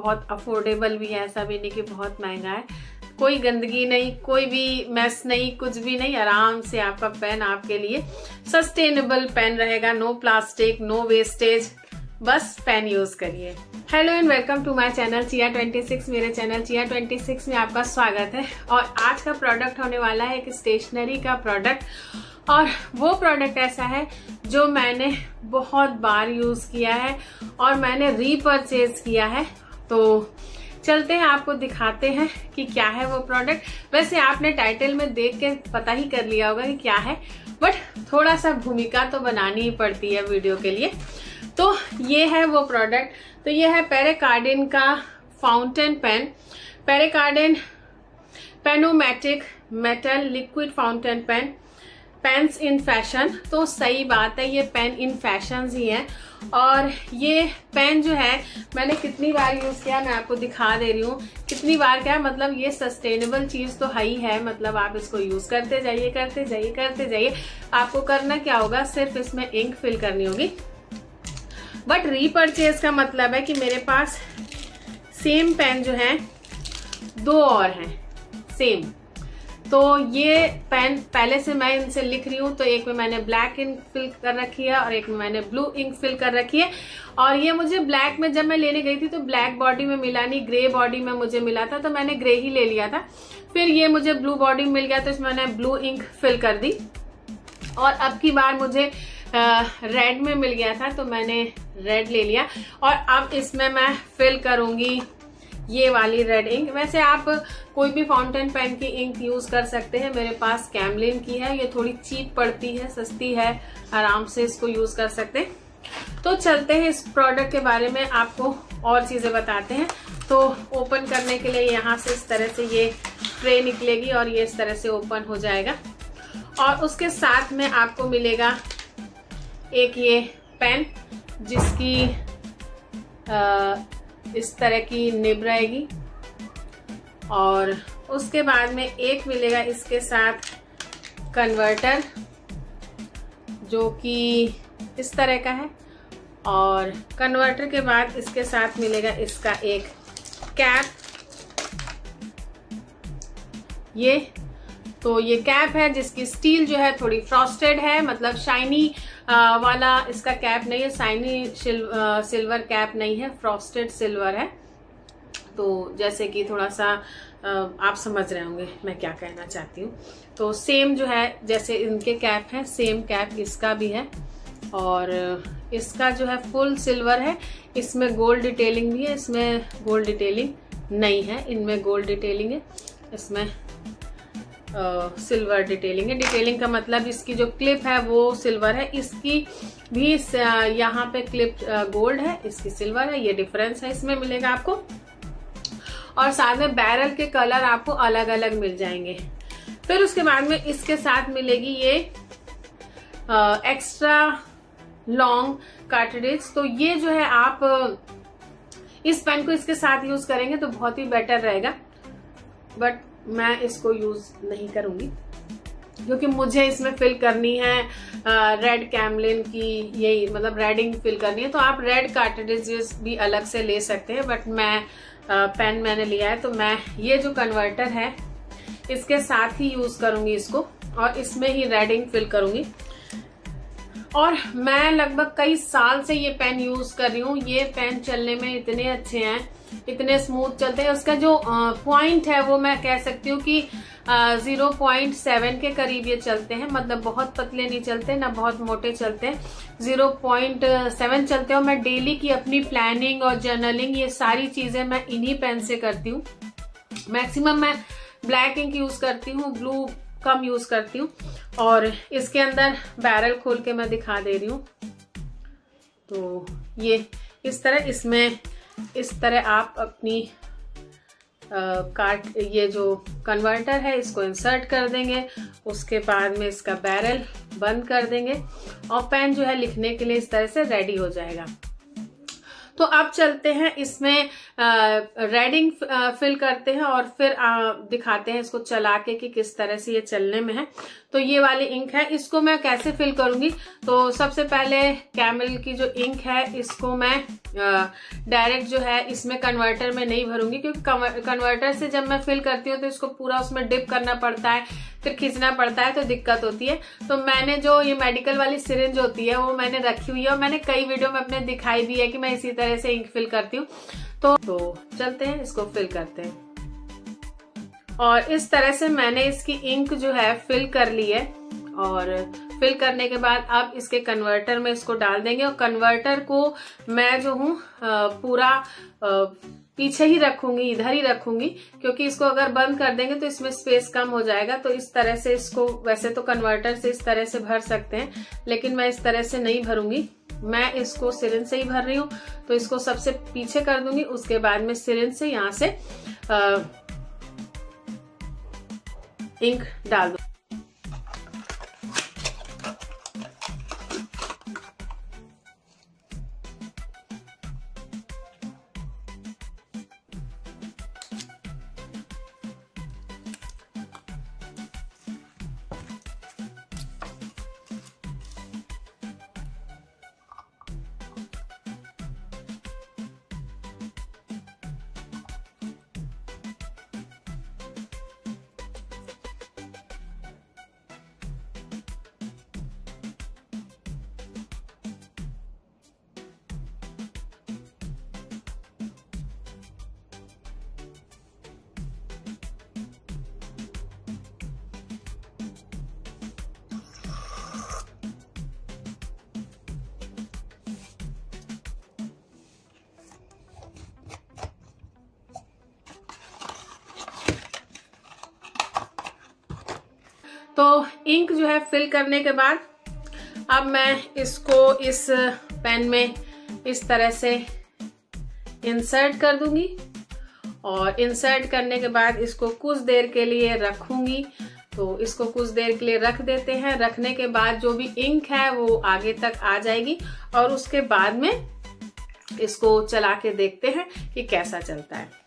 बहुत अफोर्डेबल भी है, ऐसा भी नहीं कि बहुत महंगा है। कोई गंदगी नहीं, कोई भी मैस नहीं, कुछ भी नहीं। आराम से आपका पेन आपके लिए सस्टेनेबल पेन रहेगा। नो प्लास्टिक, नो वेस्टेज, बस पेन यूज करिए। Hello and welcome to my channel चिया 26। मेरे चैनल चिया 26 में आपका स्वागत है। और आज का प्रोडक्ट होने वाला है एक स्टेशनरी का प्रोडक्ट, और वो प्रोडक्ट ऐसा है जो मैंने बहुत बार यूज किया है और मैंने रीपरचेज किया है। तो चलते हैं, आपको दिखाते हैं कि क्या है वो प्रोडक्ट। वैसे आपने टाइटल में देख के पता ही कर लिया होगा कि क्या है, बट थोड़ा सा भूमिका तो बनानी ही पड़ती है वीडियो के लिए। तो ये है वो प्रोडक्ट। तो ये है पेरिकार्डिन का fountain pen, Pierre Cardin pneumatic metal liquid fountain pen, pens in fashion. तो सही बात है, ये पेन इन फैशन ही है। और ये पेन जो है मैंने कितनी बार यूज किया, मैं आपको दिखा दे रही हूँ कितनी बार। क्या मतलब, ये सस्टेनेबल चीज तो है ही है। मतलब आप इसको यूज करते जाइए, करते जाइए, करते जाइए। आपको करना क्या होगा, सिर्फ इसमें इंक फिल करनी होगी। बट रीपरचेज का मतलब है कि मेरे पास सेम पेन जो है दो और हैं सेम। तो ये पेन पहले से मैं इनसे लिख रही हूँ। तो एक में मैंने ब्लैक इंक फिल कर रखी है और एक में मैंने ब्लू इंक फिल कर रखी है। और ये मुझे ब्लैक में जब मैं लेने गई थी तो ब्लैक बॉडी में मिला नहीं, ग्रे बॉडी में मुझे मिला था, तो मैंने ग्रे ही ले लिया था। फिर ये मुझे ब्लू बॉडी में मिल गया तो इसमें मैंने ब्लू इंक फिल कर दी। और अब की बार मुझे रेड में मिल गया था तो मैंने रेड ले लिया। और अब इसमें मैं फिल करूंगी ये वाली रेड इंक। वैसे आप कोई भी फाउंटेन पेन की इंक यूज कर सकते हैं। मेरे पास कैमलिन की है, ये थोड़ी चीप पड़ती है, सस्ती है, आराम से इसको यूज कर सकते हैं। तो चलते हैं इस प्रोडक्ट के बारे में आपको और चीजें बताते हैं। तो ओपन करने के लिए यहाँ से इस तरह से ये ट्रे निकलेगी और ये इस तरह से ओपन हो जाएगा। और उसके साथ में आपको मिलेगा एक ये पेन जिसकी इस तरह की निब रहेगी। और उसके बाद में एक मिलेगा इसके साथ कन्वर्टर जो कि इस तरह का है। और कन्वर्टर के बाद इसके साथ मिलेगा इसका एक कैप। ये तो ये कैप है जिसकी स्टील जो है थोड़ी फ्रॉस्टेड है, मतलब शाइनी वाला इसका कैप नहीं है, शाइनी सिल्वर कैप नहीं है, फ्रॉस्टेड सिल्वर है। तो जैसे कि थोड़ा सा आप समझ रहे होंगे मैं क्या कहना चाहती हूँ। तो सेम जो है जैसे इनके कैप है, सेम कैप इसका भी है। और इसका जो है फुल सिल्वर है, इसमें गोल्ड डिटेलिंग भी है, इसमें गोल्ड डिटेलिंग नहीं है। इनमें गोल्ड डिटेलिंग है, इसमें सिल्वर डिटेलिंग है। डिटेलिंग का मतलब इसकी जो क्लिप है वो सिल्वर है, इसकी भी यहाँ पे क्लिप गोल्ड है, इसकी सिल्वर है। ये डिफरेंस है इसमें मिलेगा आपको। और साथ में बैरल के कलर आपको अलग अलग मिल जाएंगे। फिर उसके बाद में इसके साथ मिलेगी ये एक्स्ट्रा लॉन्ग कार्ट्रिज। तो ये जो है आप इस पेन को इसके साथ यूज करेंगे तो बहुत ही बेटर रहेगा। बट मैं इसको यूज नहीं करूंगी क्योंकि मुझे इसमें फिल करनी है रेड कैमलिन की, यही मतलब रेड इंक फिल करनी है। तो आप रेड कार्ट्रिजेस भी अलग से ले सकते हैं, बट मैं पेन मैंने लिया है तो मैं ये जो कन्वर्टर है इसके साथ ही यूज करूंगी इसको, और इसमें ही रेड इंक फिल करूंगी। और मैं लगभग कई साल से ये पेन यूज कर रही हूँ। ये पेन चलने में इतने अच्छे हैं, इतने स्मूथ चलते हैं। उसका जो पॉइंट है वो मैं कह सकती हूँ कि 0.7 के करीब ये चलते हैं। मतलब बहुत पतले नहीं चलते ना बहुत मोटे चलते हैं, 0.7 चलते हैं। और मैं डेली की अपनी प्लानिंग और जर्नलिंग ये सारी चीजें मैं इन्हीं पेन से करती हूँ। मैक्सिमम मैं ब्लैक इंक यूज करती हूँ, ब्लू कम यूज करती हूँ। और इसके अंदर बैरल खोल के मैं दिखा दे रही हूँ। तो ये इस तरह, इसमें इस तरह आप अपनी ये जो कन्वर्टर है इसको इंसर्ट कर देंगे। उसके बाद में इसका बैरल बंद कर देंगे और पेन जो है लिखने के लिए इस तरह से रेडी हो जाएगा। तो अब चलते हैं इसमें रेड इंक फिल करते हैं और फिर दिखाते हैं इसको चला के कि किस तरह से ये चलने में है। तो ये वाली इंक है, इसको मैं कैसे फिल करूंगी। तो सबसे पहले कैमल की जो इंक है इसको मैं डायरेक्ट जो है इसमें कन्वर्टर में नहीं भरूंगी, क्योंकि कन्वर्टर से जब मैं फिल करती हूँ तो इसको पूरा उसमें डिप करना पड़ता है, फिर खींचना पड़ता है, तो दिक्कत होती है। तो मैंने जो ये मेडिकल वाली सिरिंज होती है वो मैंने रखी हुई है और मैंने कई वीडियो में अपने दिखाई भी है कि मैं इसी तरह से इंक फिल करती हूँ। तो चलते हैं इसको फिल करते हैं। और इस तरह से मैंने इसकी इंक जो है फिल कर ली है और फिल करने के बाद अब इसके कन्वर्टर में इसको डाल देंगे। और कन्वर्टर को मैं जो हूँ पूरा पीछे ही रखूंगी, इधर ही रखूंगी, क्योंकि इसको अगर बंद कर देंगे तो इसमें स्पेस कम हो जाएगा। तो इस तरह से इसको, वैसे तो कन्वर्टर से इस तरह से भर सकते हैं, लेकिन मैं इस तरह से नहीं भरूंगी, मैं इसको सिरिंज से ही भर रही हूँ। तो इसको सबसे पीछे कर दूंगी, उसके बाद में सिरिंज से यहाँ से इंक डाल दूंगी। तो इंक जो है फिल करने के बाद अब मैं इसको इस पेन में इस तरह से इंसर्ट कर दूंगी और इंसर्ट करने के बाद इसको कुछ देर के लिए रखूंगी। तो इसको कुछ देर के लिए रख देते हैं। रखने के बाद जो भी इंक है वो आगे तक आ जाएगी और उसके बाद में इसको चला के देखते हैं कि कैसा चलता है।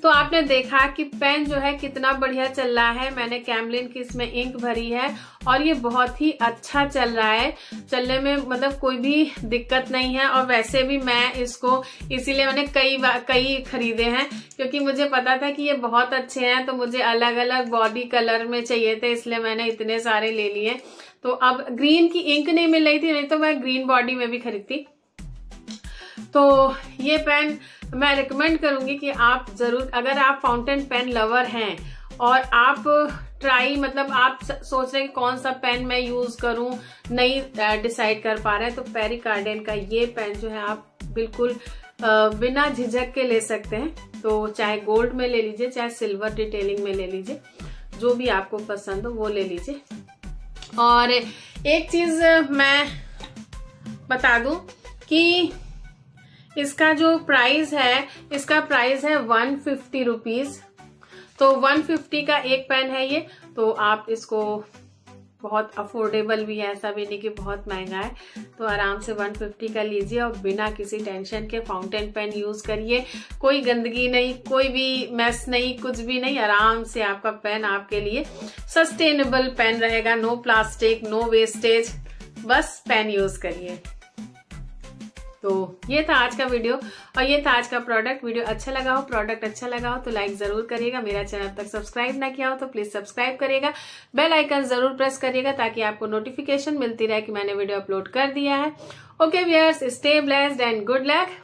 तो आपने देखा कि पेन जो है कितना बढ़िया चल रहा है। मैंने कैमलिन की इसमें इंक भरी है और ये बहुत ही अच्छा चल रहा है। चलने में मतलब कोई भी दिक्कत नहीं है। और वैसे भी मैं इसको इसीलिए मैंने कई खरीदे हैं, क्योंकि मुझे पता था कि ये बहुत अच्छे हैं। तो मुझे अलग अलग बॉडी कलर में चाहिए थे, इसलिए मैंने इतने सारे ले लिए। तो अब ग्रीन की इंक नहीं मिल रही थी, नहीं तो मैं ग्रीन बॉडी में भी खरीदती। तो ये पेन मैं रिकमेंड करूंगी कि आप जरूर, अगर आप फाउंटेन पेन लवर हैं और आप मतलब आप सोच रहे हैं कि कौन सा पेन मैं यूज करूं, नहीं डिसाइड कर पा रहे हैं, तो पेरी कार्डेन का ये पेन जो है आप बिल्कुल बिना झिझक के ले सकते हैं। तो चाहे गोल्ड में ले लीजिए, चाहे सिल्वर डिटेलिंग में ले लीजिए, जो भी आपको पसंद हो वो ले लीजिए। और एक चीज मैं बता दूं कि इसका जो प्राइस है, इसका प्राइस है 150 रुपीज। तो 150 का एक पेन है ये। तो आप इसको बहुत अफोर्डेबल भी है, ऐसा भी नहीं कि बहुत महंगा है। तो आराम से 150 का लीजिए और बिना किसी टेंशन के फाउंटेन पेन यूज करिए। कोई गंदगी नहीं, कोई भी मैस नहीं, कुछ भी नहीं। आराम से आपका पेन आपके लिए सस्टेनेबल पेन रहेगा। नो प्लास्टिक, नो वेस्टेज, बस पेन यूज करिए। तो ये था आज का वीडियो और ये था आज का प्रोडक्ट। वीडियो अच्छा लगा हो, प्रोडक्ट अच्छा लगा हो तो लाइक जरूर करिएगा। मेरा चैनल अब तक सब्सक्राइब ना किया हो तो प्लीज सब्सक्राइब करिएगा। बेल आइकन जरूर प्रेस करिएगा ताकि आपको नोटिफिकेशन मिलती रहे कि मैंने वीडियो अपलोड कर दिया है। Okay viewers, stay blessed and good luck.